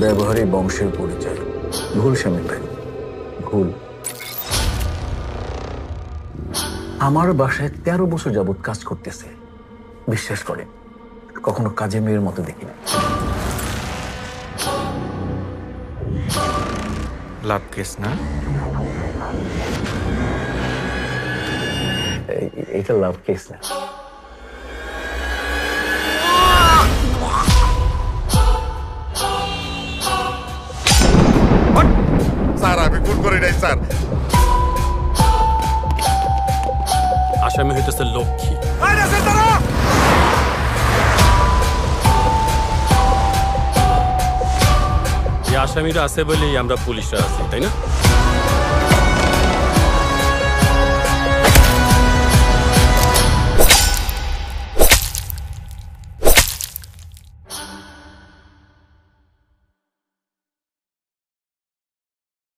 ব্যবহারে বংশের পরিচয়। ভুল শামীম ভাই, ভুল। আমার বাসায় 13 বছর যাবৎ কাজ করতেছে, বিশ্বাস করেন কখনো কাজে মেয়ের মতো দেখি না। লাভ কেস না? এটা লাভ কেস না। স্যার আমি ভুল করি নাই স্যার। আসামি হইতেছে লক্ষ্মী। এই আসামিরা আছে বলেই আমরা পুলিশরা আছি, তাই না?